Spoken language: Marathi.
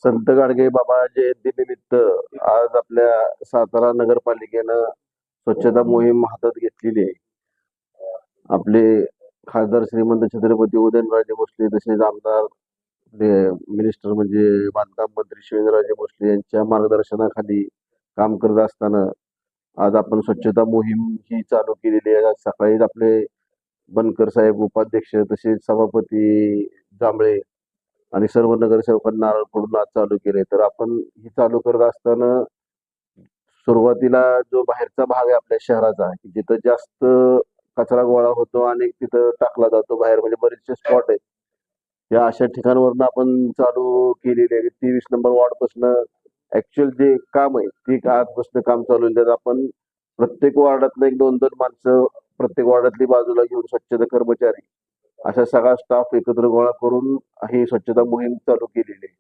संत गाडगे बाबा जयंतीनिमित्त आज आपल्या सातारा नगरपालिकेनं स्वच्छता मोहीम हातात घेतलेली आहे. आपले खासदार श्रीमंत छत्रपती उदयनराजे भोसले तसेच आमदार आपले मिनिस्टर म्हणजे बांधकाम मंत्री शिवेंद्रराजे भोसले यांच्या मार्गदर्शनाखाली काम करत असताना आज आपण स्वच्छता मोहीम ही चालू केलेली आहे. आज सकाळीच आपले बनकर साहेब उपाध्यक्ष तसेच सभापती जांभळे आणि सर्व नगरसेवकांना नारळ आज चालू केले. तर आपण ही चालू करत असताना सुरुवातीला जो बाहेरचा भाग आहे आपल्या शहराचा की जिथं जास्त कचरा गोळा होतो आणि तिथं टाकला जातो बाहेर, म्हणजे बरेचसे स्पॉट आहेत. या अशा ठिकाणावरून आपण चालू केलेली आहे. 23 नंबर वॉर्डपासून ऍक्च्युअल जे काम आहे ते आजपासून काम चालू आहे. त्यात आपण प्रत्येक वॉर्डातलं एक 2-2 माणसं प्रत्येक वॉर्डातली बाजूला घेऊन स्वच्छता कर्मचारी अशा सगळा स्टाफ एकत्र गोळा करून ही स्वच्छता मोहीम चालू केलेली आहे.